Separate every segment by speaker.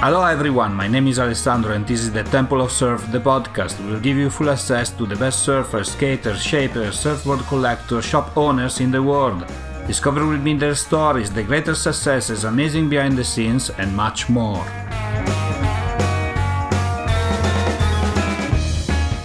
Speaker 1: Hello everyone, my name is Alessandro and this is the Temple of Surf, the podcast. We will give you full access to the best surfers, skaters, shapers, surfboard collectors, shop owners in the world. Discover with me their stories, the greatest successes, amazing behind the scenes and much more.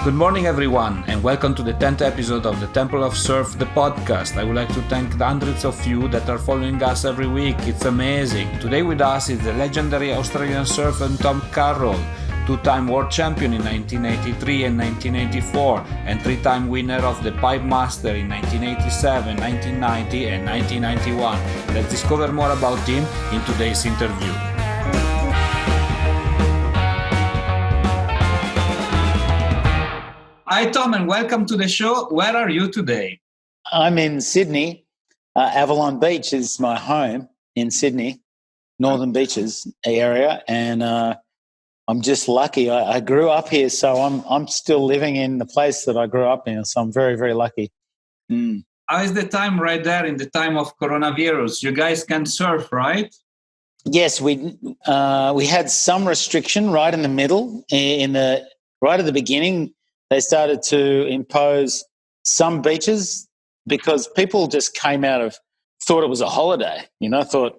Speaker 1: Good morning everyone and welcome to the 10th episode of the Temple of Surf, the podcast. I would like to thank the hundreds of you that are following us every week. It's amazing. Today with us is the legendary Australian surfer Tom Carroll, two-time world champion in 1983 and 1984 and three-time winner of the Pipe Master in 1987, 1990 and 1991. Let's discover more about him in today's interview. Hi Tom and welcome to the show. Where are you today?
Speaker 2: I'm in Sydney. Avalon Beach is my home in Sydney, Northern Beaches area, and I'm just lucky. I grew up here, so I'm still living in the place that I grew up in, so I'm very, very lucky.
Speaker 1: How is the time right there in the time of coronavirus? You guys can surf, right?
Speaker 2: Yes, we had some restriction right in the middle, right at the beginning. They started to impose some beaches because people just thought it was a holiday, thought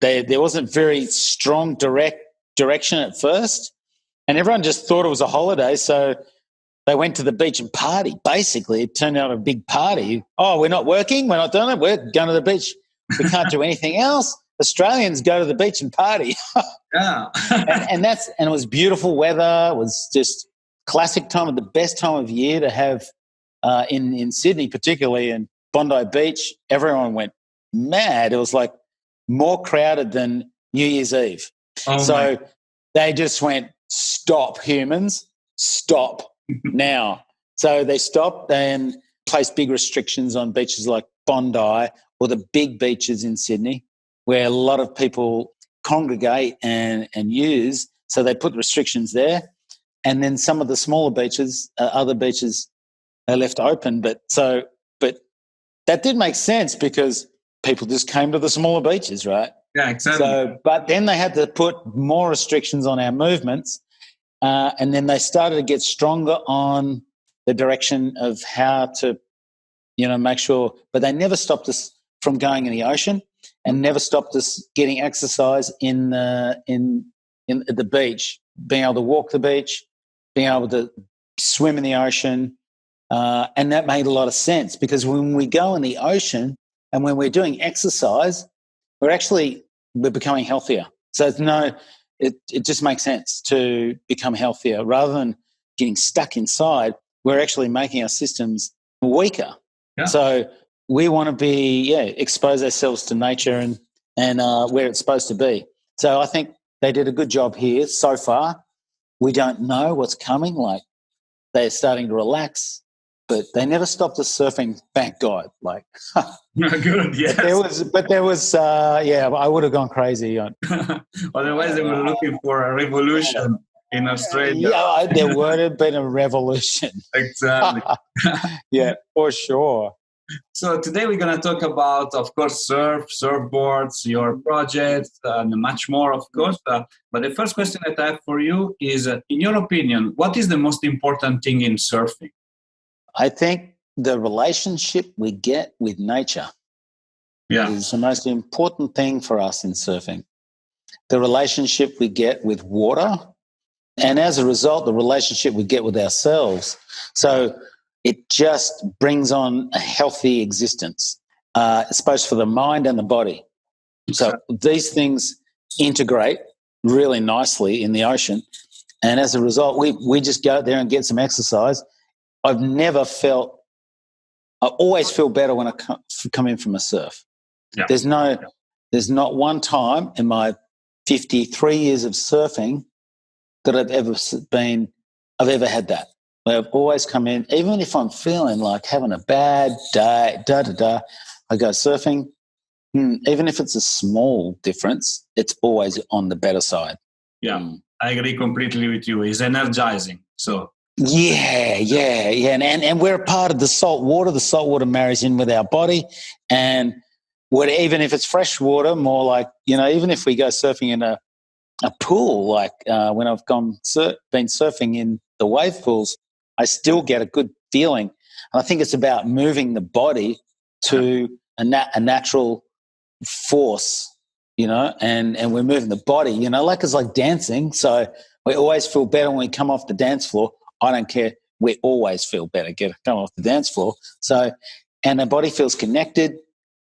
Speaker 2: there wasn't very strong direction at first, and everyone just thought it was a holiday, so they went to the beach and party. Basically, it turned out a big party. Oh, we're not working, we're not doing it, we're going to the beach. We can't do anything else. Australians go to the beach and party.
Speaker 1: Yeah.
Speaker 2: and it was beautiful weather. It was just classic time, the best time of year to have in Sydney, particularly in Bondi Beach. Everyone went mad. It was like more crowded than New Year's Eve. So they just went, stop, humans, stop now. So they stopped and placed big restrictions on beaches like Bondi or the big beaches in Sydney where a lot of people congregate and use. So they put restrictions there. And then some of the smaller beaches, other beaches, they left open. But that did make sense because people just came to the smaller beaches, right?
Speaker 1: Yeah, exactly.
Speaker 2: But then they had to put more restrictions on our movements, and then they started to get stronger on the direction of how to, make sure. But they never stopped us from going in the ocean, and never stopped us getting exercise in the beach, being able to walk the beach, being able to swim in the ocean. And that made a lot of sense because when we go in the ocean and when we're doing exercise, we're becoming healthier. So it just makes sense to become healthier rather than getting stuck inside. We're actually making our systems weaker. Yeah. So we want to expose ourselves to nature and where it's supposed to be. So I think they did a good job here so far. We don't know what's coming. Like they're starting to relax, but they never stopped us surfing. Thank God. Like,
Speaker 1: good. Yes.
Speaker 2: There was. I would have gone crazy.
Speaker 1: Otherwise, they were looking for a revolution in Australia.
Speaker 2: Yeah, there would have been a revolution.
Speaker 1: Exactly.
Speaker 2: Yeah, for sure.
Speaker 1: So today we're going to talk about, of course, surfboards, your projects, and much more, of course. But the first question that I have for you is, in your opinion, what is the most important thing in surfing?
Speaker 2: I think the relationship we get with nature is the most important thing for us in surfing. The relationship we get with water, and as a result, the relationship we get with ourselves. So it just brings on a healthy existence, it's both for the mind and the body. So these things integrate really nicely in the ocean. And as a result, we just go out there and get some exercise. I always feel better when I come in from a surf. Yeah. There's not one time in my 53 years of surfing that I've ever had that. I've always come in, even if I'm feeling like having a bad day, I go surfing. Even if it's a small difference, it's always on the better side.
Speaker 1: Yeah, I agree completely with you. It's energizing. So
Speaker 2: yeah. And we're a part of the salt water. The salt water marries in with our body. And even if it's fresh water, more like, even if we go surfing in a a pool, like when I've been surfing in the wave pools, I still get a good feeling. And I think it's about moving the body to a natural force, and we're moving the body, like it's like dancing. So we always feel better when we come off the dance floor. I don't care. We always feel better come off the dance floor. So, and our body feels connected.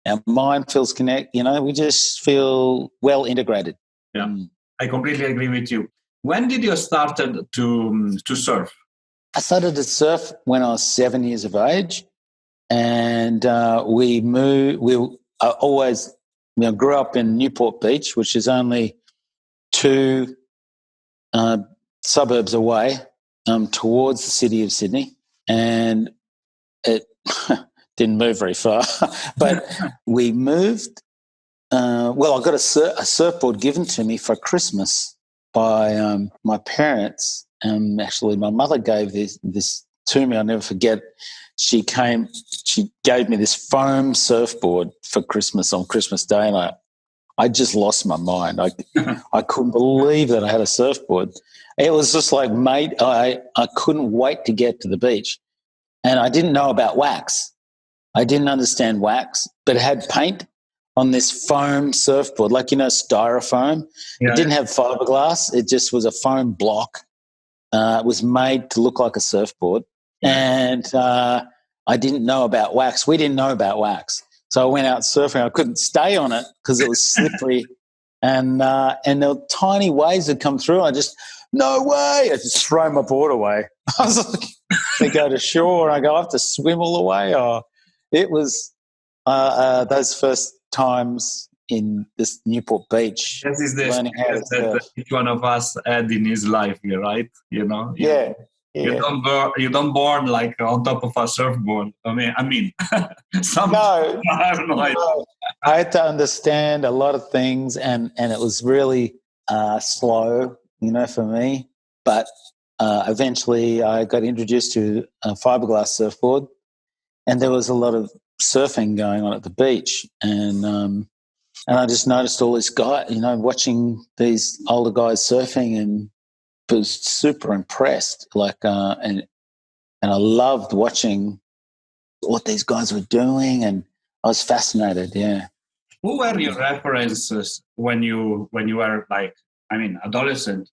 Speaker 2: Our mind feels connected. We just feel well integrated.
Speaker 1: Yeah, I completely agree with you. When did you started to surf?
Speaker 2: I started to surf when I was 7 years of age, and we moved. I always grew up in Newport Beach, which is only 2 suburbs away, towards the city of Sydney, and it didn't move very far. But we moved. I got a surfboard given to me for Christmas by my parents. Actually, my mother gave this to me. I'll never forget. She gave me this foam surfboard for Christmas on Christmas Day, and I just lost my mind. I couldn't believe that I had a surfboard. It was just like, mate, I couldn't wait to get to the beach. And I didn't know about wax. I didn't understand wax, but it had paint on this foam surfboard, like, styrofoam.
Speaker 1: Yeah.
Speaker 2: It didn't have fiberglass. It just was a foam block. It was made to look like a surfboard. And I didn't know about wax. We didn't know about wax. So I went out surfing. I couldn't stay on it because it was slippery. And the tiny waves had come through. No way. I just throw my board away. I was like, they go to shore and I have to swim all the way. It was those first times in this Newport Beach.
Speaker 1: This is the
Speaker 2: learning how to surf.
Speaker 1: that each one of us had in his life, right?
Speaker 2: Yeah.
Speaker 1: You don't born like on top of a surfboard. I mean, some.
Speaker 2: No,
Speaker 1: I have no idea.
Speaker 2: I had to understand a lot of things, and it was really slow, for me. But eventually, I got introduced to a fiberglass surfboard, and there was a lot of surfing going on at the beach, and I just noticed all these guys, watching these older guys surfing, and was super impressed. And I loved watching what these guys were doing, and I was fascinated. Yeah.
Speaker 1: Who were your references when you were adolescent,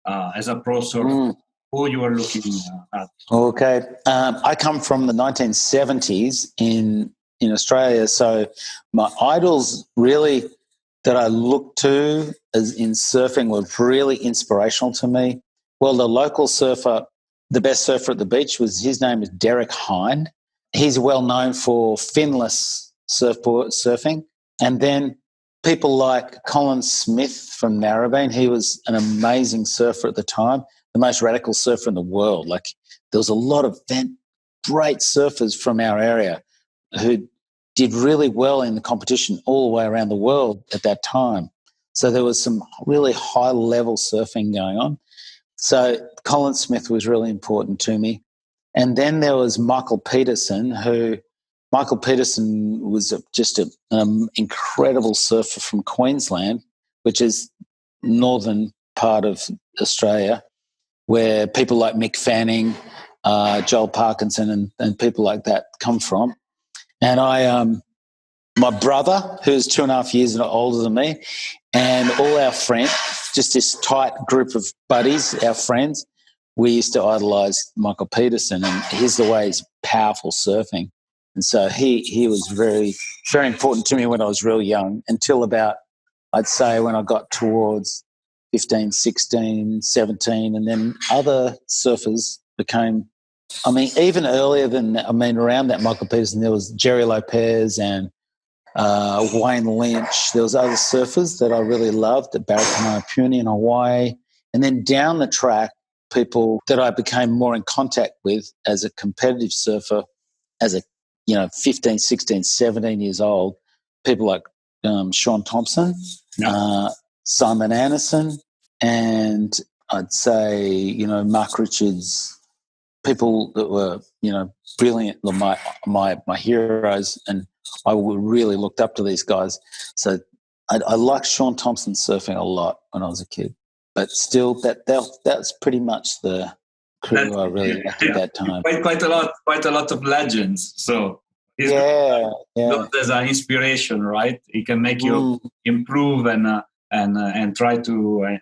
Speaker 1: as a pro surfer? Who you were looking at?
Speaker 2: Okay, I come from the 1970s in Australia, so my idols really that I looked to as in surfing were really inspirational to me. Well, the local surfer, the best surfer at the beach, his name is Derek Hind. He's well known for finless surfboard surfing. And then people like Colin Smith from Narrabeen, he was an amazing surfer at the time, the most radical surfer in the world. Like, there was a lot of great surfers from our area who did really well in the competition all the way around the world at that time. So there was some really high-level surfing going on. So Colin Smith was really important to me. And then there was Michael Peterson was just an incredible surfer from Queensland, which is northern part of Australia, where people like Mick Fanning, Joel Parkinson and people like that come from. And my brother, who's 2.5 years older than me, and all our friends, just this tight group of buddies, our friends, we used to idolise Michael Peterson, and he's powerful surfing. And so he was very, very important to me when I was real young, until about, I'd say, when I got towards 15, 16, 17, and then other surfers became, even earlier than that, around that Michael Peterson, there was Jerry Lopez and Wayne Lynch. There was other surfers that I really loved at Barrakanapuni in Hawaii. And then down the track, people that I became more in contact with as a competitive surfer, as a 15, 16, 17 years old, people like Sean Thompson, Simon Anderson, and I'd say, Mark Richards, people that were, brilliant, my heroes, and I really looked up to these guys. So I liked Sean Thompson surfing a lot when I was a kid, but still, that's pretty much the crew I really liked at that time.
Speaker 1: Quite a lot of legends. So he's
Speaker 2: Yeah.
Speaker 1: good as an inspiration, right? He can make you improve and try to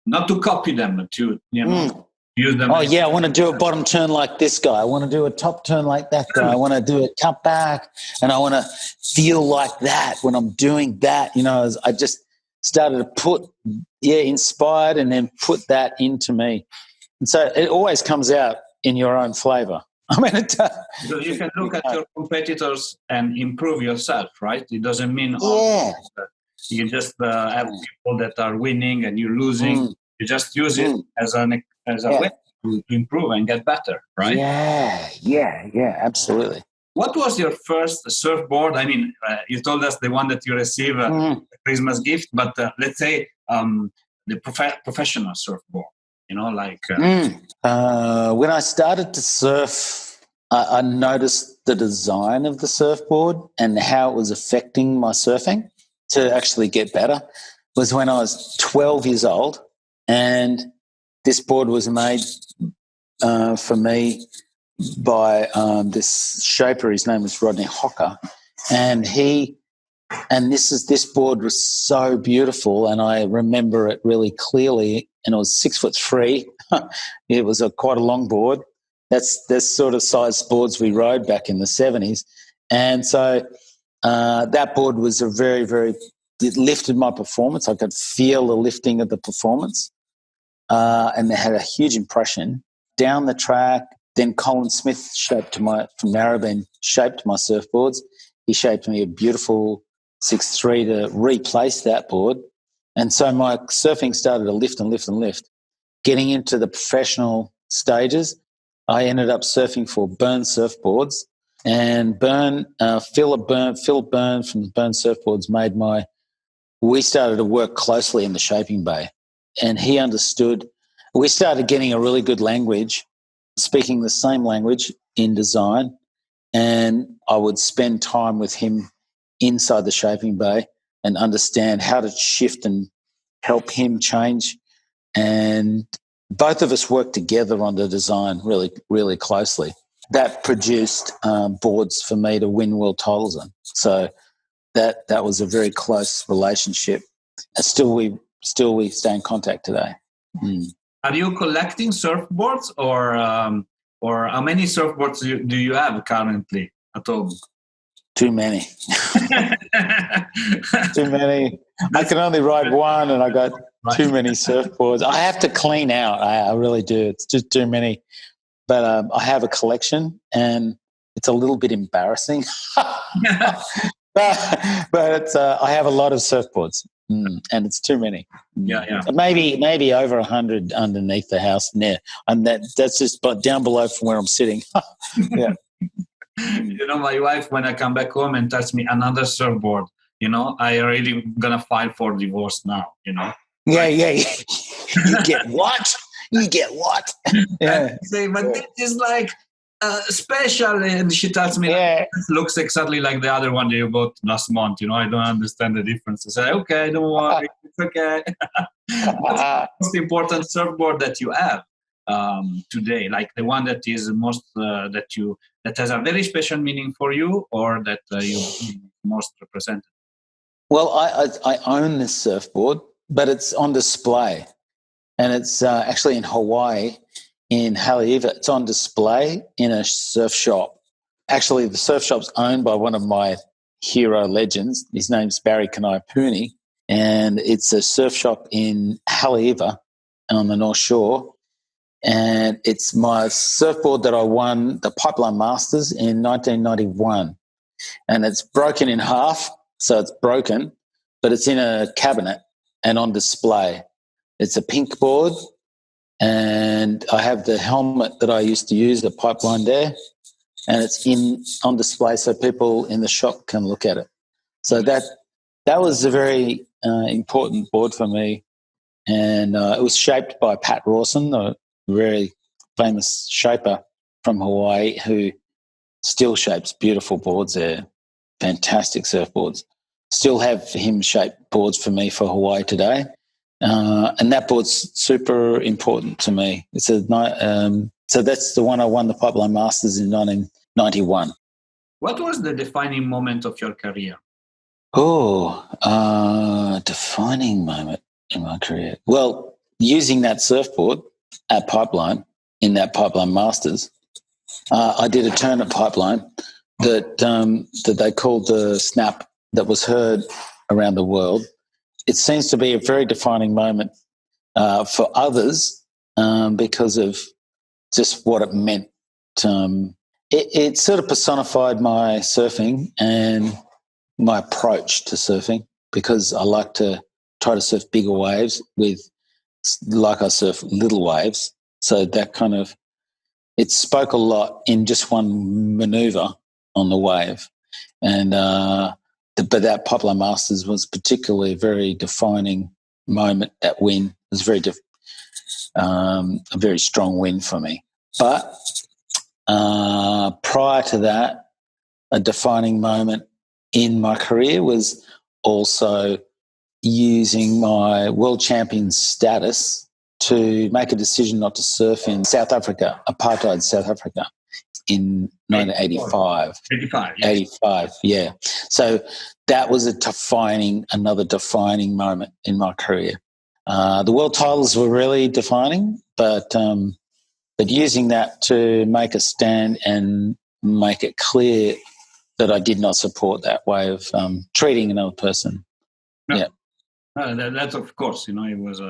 Speaker 1: not to copy them, but to use them.
Speaker 2: Oh yeah, I want to do a bottom turn like this guy. I want to do a top turn like that guy. I want to do a cut back, and I want to feel like that when I'm doing that. I just started to put inspired, and then put that into me, and so it always comes out in your own flavor. I mean,
Speaker 1: so you can look at your competitors and improve yourself, right? It doesn't mean you just have people that are winning and you're losing. You just use it as a way to improve and get better, right?
Speaker 2: Yeah, absolutely.
Speaker 1: What was your first surfboard? I mean, you told us the one that you received a Christmas gift, but let's say the professional surfboard.
Speaker 2: When I started to surf, I noticed the design of the surfboard and how it was affecting my surfing to actually get better. Was when I was 12 years old, and this board was made for me by this shaper. His name was Rodney Hocker, and this board was so beautiful, and I remember it really clearly. And it was 6'3". It was quite a long board. That's sort of size boards we rode back in the 70s, and so that board was it lifted my performance. I could feel the lifting of the performance, and they had a huge impression down the track. Then Colin Smith from Narrabeen shaped my surfboards. He shaped me a beautiful 6'3" to replace that board. And so my surfing started to lift and lift and lift. Getting into the professional stages, I ended up surfing for Burn Surfboards. And Phil Byrne from Burn Surfboards we started to work closely in the shaping bay. And he understood. We started getting a really good language, speaking the same language in design. And I would spend time with him inside the shaping bay and understand how to shift and help him change. And both of us worked together on the design really, really closely. That produced boards for me to win world titles in. So that was a very close relationship. And still we stay in contact today.
Speaker 1: Are you collecting surfboards, or how many surfboards do you have currently at home?
Speaker 2: Too many. Too many. I can only ride one, and I got too many surfboards. I have to clean out. I really do. It's just too many. But I have a collection, and it's a little bit embarrassing. but it's, I have a lot of surfboards, and it's too many.
Speaker 1: Yeah.
Speaker 2: Maybe over 100 underneath the house there, and that's just down below from where I'm sitting. Yeah.
Speaker 1: My wife, when I come back home and tells me another surfboard, I really gonna file for divorce now.
Speaker 2: Yeah. You get what? Yeah.
Speaker 1: Say, but this is like special, and she tells me it looks exactly like the other one that you bought last month. I don't understand the difference. I say, okay, don't worry, it's okay. What's the most important surfboard that you have today? Like the one that is most that has a very special meaning for you, or that you most represented?
Speaker 2: Well, I own this surfboard, but it's on display, and it's actually in Hawaii, in Haleiwa. It's on display in a surf shop. Actually, the surf shop's owned by one of my hero legends. His name's Barry Kanaipuni, and it's a surf shop in Haleiwa on the North Shore. And it's my surfboard that I won the Pipeline Masters in 1991. And it's broken in half, so it's broken, but it's in a cabinet and on display. It's a pink board, and I have the helmet that I used to use, the Pipeline there, and it's on display so people in the shop can look at it. So that was a very important board for me, and it was shaped by Pat Rawson, a very famous shaper from Hawaii who still shapes beautiful boards there, fantastic surfboards. still have him shape boards for me for Hawaii today. And that board's super important to me. So that's the one I won the Pipeline Masters in 1991.
Speaker 1: What was the defining moment of your career?
Speaker 2: Defining moment in my career. Well, using that surfboard at Pipeline in that Pipeline Masters, I did a turn at Pipeline that they called the snap that was heard around the world. It seems to be a very defining moment for others because of just what it meant. It sort of personified my surfing and my approach to surfing, because I like to try to surf bigger waves like I surf little waves. So that kind of, it spoke a lot in just one maneuver on the wave. And but that Pipeline Masters was particularly a very defining moment. That win was a very strong win for me. But prior to that, a defining moment in my career was also using my world champion status to make a decision not to surf in South Africa, apartheid South Africa, in 1985.
Speaker 1: 85, yes.
Speaker 2: 85, yeah. So that was another defining moment in my career. The world titles were really defining, but using that to make a stand and make it clear that I did not support that way of treating another person.
Speaker 1: No.
Speaker 2: Yeah.
Speaker 1: That's of course, it was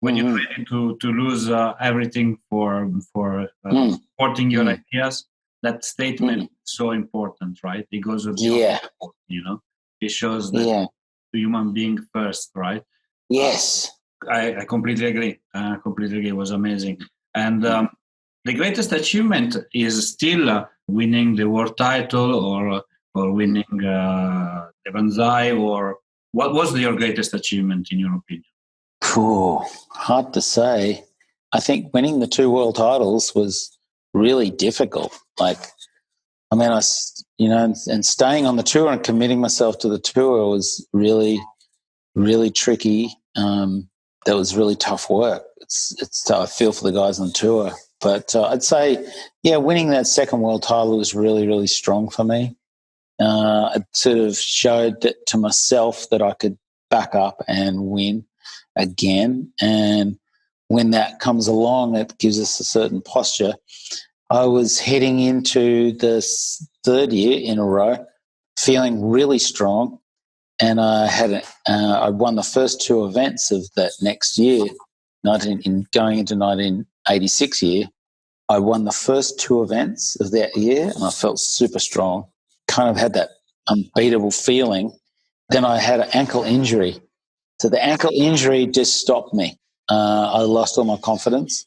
Speaker 1: when you're ready to lose everything for supporting your ideas. That statement is so important, right? It goes with it shows that the human being first, right?
Speaker 2: Yes.
Speaker 1: I completely agree. It was amazing. And the greatest achievement is still winning the world title or winning the Banzai, or what was your greatest achievement in your opinion?
Speaker 2: Cool. Hard to say. I think winning the 2 world titles was really difficult. And staying on the tour and committing myself to the tour was really, really tricky. That was really tough work. I feel for the guys on the tour. But I'd say, winning that 2nd world title was really, really strong for me. It sort of showed that to myself that I could back up and win again. And when that comes along, it gives us a certain posture. I was heading into this 3rd year in a row, feeling really strong. And I won the first 2 events of that next year, going into 1986 year. I won the first 2 events of that year, and I felt super strong. Kind of had that unbeatable feeling. Then I had an ankle injury. So the ankle injury just stopped me. I lost all my confidence.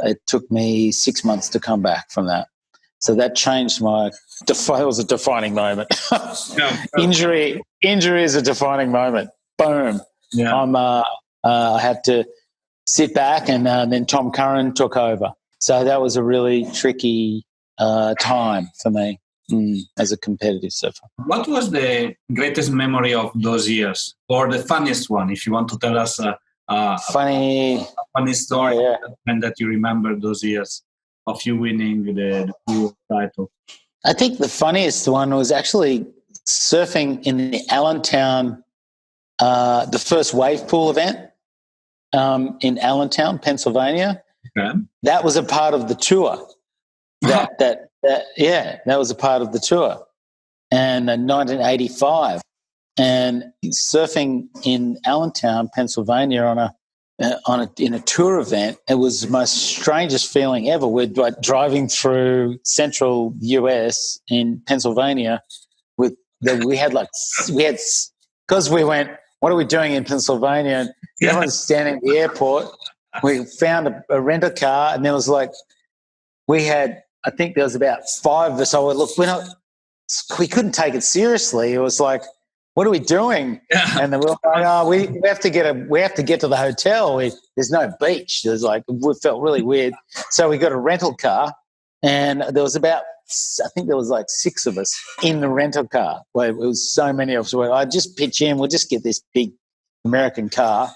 Speaker 2: It took me 6 months to come back from that. So that changed it was a defining moment. Injury is a defining moment. Boom. Yeah. I had to sit back, and then Tom Carroll took over. So that was a really tricky time for me as a competitive surfer.
Speaker 1: What was the greatest memory of those years, or the funniest one, if you want to tell us a funny story and that you remember those years of you winning the world title?
Speaker 2: I think the funniest one was actually surfing in the Allentown, the first wave pool event in Allentown, Pennsylvania. Okay. That was a part of the tour. That was a part of the tour. And in 1985, and surfing in Allentown, Pennsylvania in a tour event, it was the most strangest feeling ever. We're driving through central US in Pennsylvania because we went, what are we doing in Pennsylvania? And everyone's standing at the airport. We found a rental car, and there was I think there was about 5 of us. So we couldn't take it seriously. It was like, what are we doing? Yeah. And then we were like, we have to get to the hotel. There's no beach. We felt really weird. So we got a rental car, And there was about, I think there was like 6 of us in the rental car. Well, it was so many of us. Where I'd just pitch in, we'll just get this big American car.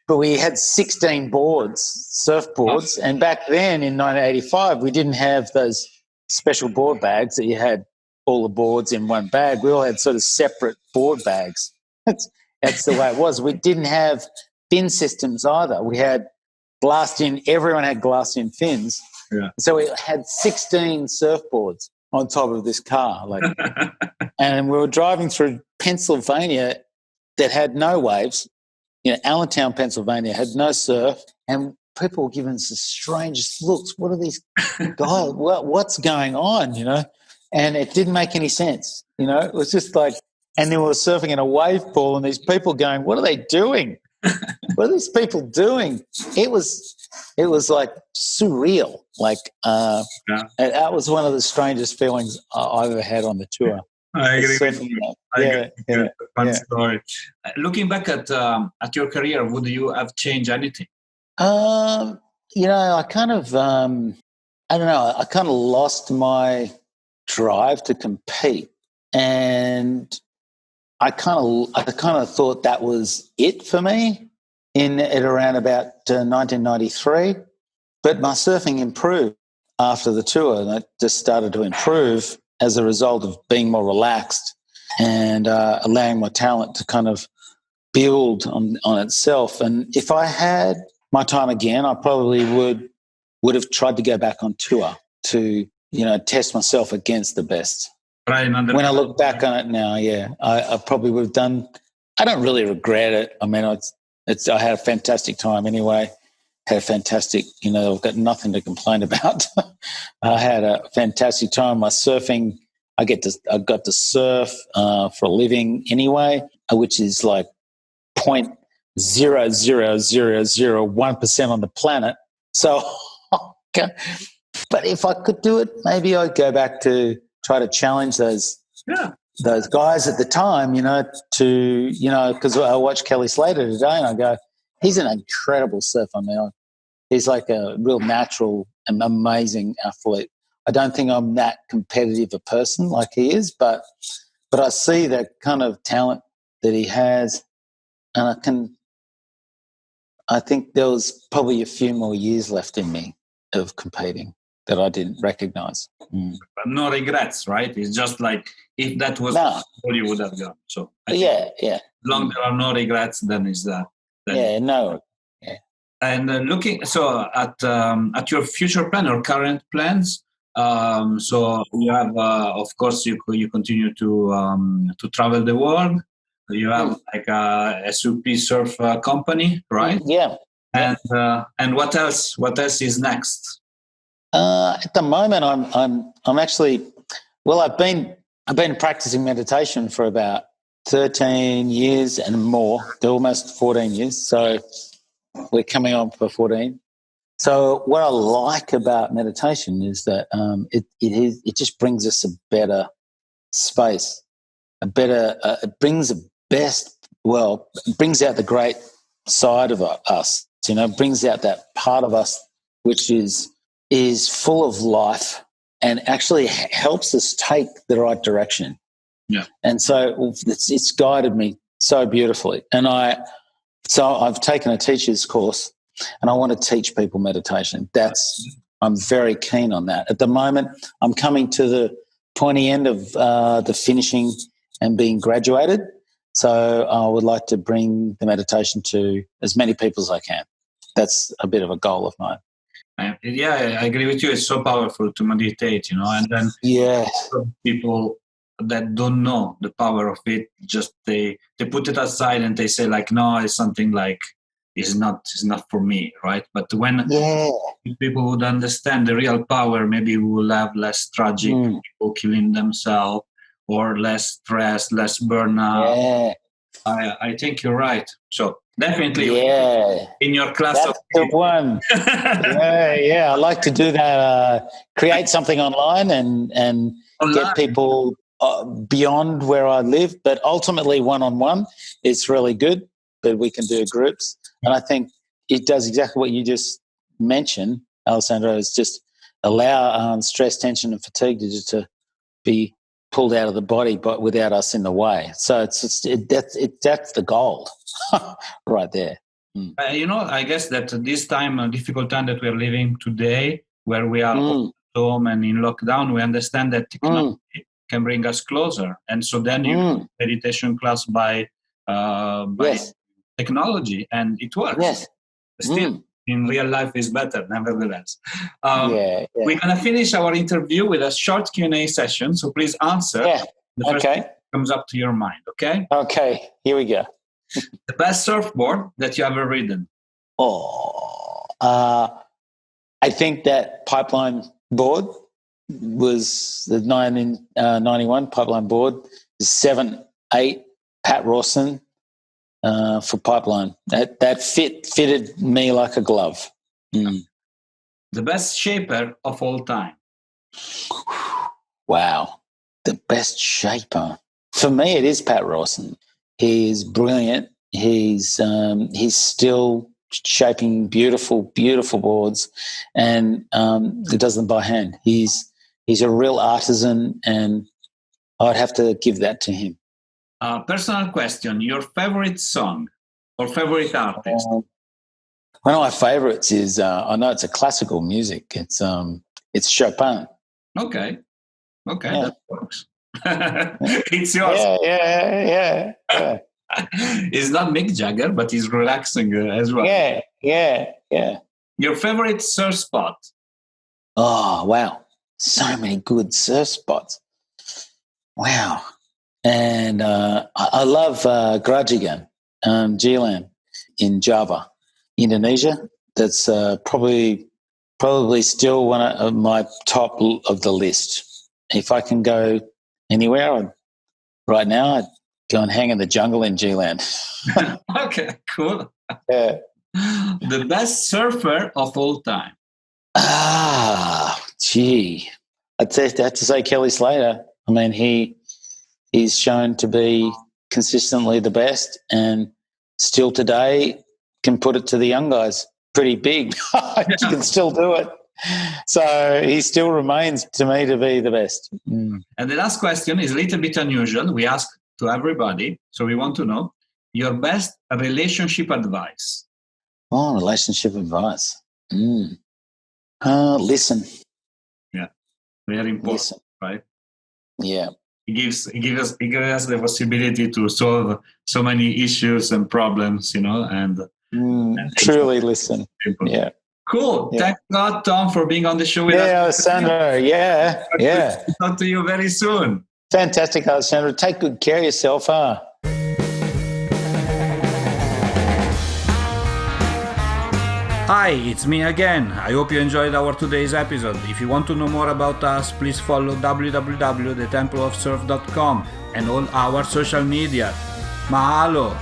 Speaker 2: But we had 16 boards, surfboards. And back then in 1985, we didn't have those special board bags that you had all the boards in one bag. We all had sort of separate board bags. That's the way it was. We didn't have fin systems either. We had glassed-in, everyone had glassed-in fins.
Speaker 1: Yeah.
Speaker 2: So we had 16 surfboards on top of this car. And we were driving through Pennsylvania that had no waves. Allentown, Pennsylvania had no surf, and people were giving us the strangest looks. What are these guys? What's going on? And it didn't make any sense. It was just like, and then we were surfing in a wave pool, and these people going, "What are they doing? What are these people doing?" It was like surreal. That was one of the strangest feelings I've ever had on the tour.
Speaker 1: I agree with you. Fun story. Looking back at your career, would you have changed anything?
Speaker 2: I kind of, I don't know. I kind of lost my drive to compete, and I kind of thought that was it for me at around about 1993. But my surfing improved after the tour, and it just started to improve as a result of being more relaxed and allowing my talent to kind of build on itself. And if I had my time again, I probably would have tried to go back on tour to, test myself against the best.
Speaker 1: Right.
Speaker 2: When I look back on it now, I probably would have done. I don't really regret it. I mean, I had a fantastic time anyway. Had a fantastic, I've got nothing to complain about. I had a fantastic time. My surfing, I got to surf for a living anyway, which is like 0.00001% on the planet. So, but if I could do it, maybe I'd go back to try to challenge those guys at the time, because I watched Kelly Slater today and I go, he's an incredible surfer, man. He's like a real natural and amazing athlete. I don't think I'm that competitive a person like he is, but I see that kind of talent that he has, and I think there was probably a few more years left in me of competing that I didn't recognize.
Speaker 1: But no regrets, right? It's just like if that was all you would have gone. So as long as there are no regrets, then is that.
Speaker 2: No.
Speaker 1: And looking at your future plan or current plans, so you have, of course, you continue to travel the world. You have like a SUP surf company, right?
Speaker 2: Yeah.
Speaker 1: And what else? What else is next?
Speaker 2: At the moment, I'm actually, well, I've been practicing meditation for about 13 years and more, almost 14 years. So we're coming on for 14. So what I like about meditation is that it just brings us a better space, it brings it brings out the great side of us, brings out that part of us which is full of life and actually helps us take the right direction.
Speaker 1: Yeah.
Speaker 2: And so it's guided me so beautifully. And I've taken a teacher's course and I want to teach people meditation. I'm very keen on that. At the moment, I'm coming to the pointy end of the finishing and being graduated. So I would like to bring the meditation to as many people as I can. That's a bit of a goal of mine.
Speaker 1: I agree with you. It's so powerful to meditate, and then people that don't know the power of it, just they put it aside and they say like, no, it's something like it's not for me, right? But when people would understand the real power, maybe we will have less tragic people killing themselves or less stress, less burnout. I think you're right. So definitely in your class.
Speaker 2: That's the one. I like to do that, create something online and get people beyond where I live, but ultimately one-on-one is really good, but we can do groups. And I think it does exactly what you just mentioned, Alessandro, is just allow stress, tension, and fatigue to be pulled out of the body, but without us in the way. So that's the goal right there.
Speaker 1: I guess that this time, difficult time that we are living today, where we are all at home and in lockdown, we understand that technology can bring us closer. And so then you do meditation class by technology, and it works.
Speaker 2: Yes.
Speaker 1: Still, in real life is better, nevertheless. We're going to finish our interview with a short Q&A session, so please answer the first thing that comes up to your mind, okay?
Speaker 2: Okay, here we go.
Speaker 1: The best surfboard that you ever ridden?
Speaker 2: I think that pipeline board was the 1991 pipeline board, 7-8 Pat Rawson for pipeline. That fitted me like a glove.
Speaker 1: The best shaper of all time?
Speaker 2: Wow, the best shaper. For me, it is Pat Rawson. He's brilliant. He's still shaping beautiful, beautiful boards, and he does them by hand. He's a real artisan, and I'd have to give that to him.
Speaker 1: Personal question: your favorite song or favorite artist?
Speaker 2: One of my favorites is I know it's a classical music. It's Chopin.
Speaker 1: Okay, that works. It's yours.
Speaker 2: Yeah.
Speaker 1: It's not Mick Jagger, but he's relaxing as well.
Speaker 2: Yeah.
Speaker 1: Your favorite surf spot?
Speaker 2: Oh, wow. So many good surf spots. Wow. And I love Grajigan, Gilan in Java, Indonesia. That's probably still one of my top of the list. If I can go anywhere right now, I'd go and hang in the jungle in G-Land.
Speaker 1: Okay, cool.
Speaker 2: Yeah.
Speaker 1: The best surfer of all time?
Speaker 2: I'd have to say Kelly Slater. I mean, he's shown to be consistently the best, and still today can put it to the young guys pretty big. You can still do it. So he still remains to me to be the best.
Speaker 1: And the last question is a little bit unusual. We ask to everybody, so we want to know your best relationship advice.
Speaker 2: Oh, relationship advice. Listen.
Speaker 1: Yeah, very important, listen. Right?
Speaker 2: Yeah.
Speaker 1: It gives us the possibility to solve so many issues and problems, and
Speaker 2: truly listen.
Speaker 1: Simple.
Speaker 2: Yeah.
Speaker 1: Cool. Yeah. Thanks a lot, Tom, for being on the show with us.
Speaker 2: Yeah, Alessandro. Yeah.
Speaker 1: Talk to you very soon.
Speaker 2: Fantastic, Alessandro. Take good care of yourself, huh?
Speaker 1: Hi, it's me again. I hope you enjoyed our today's episode. If you want to know more about us, please follow www.thetempleofsurf.com and all our social media. Mahalo!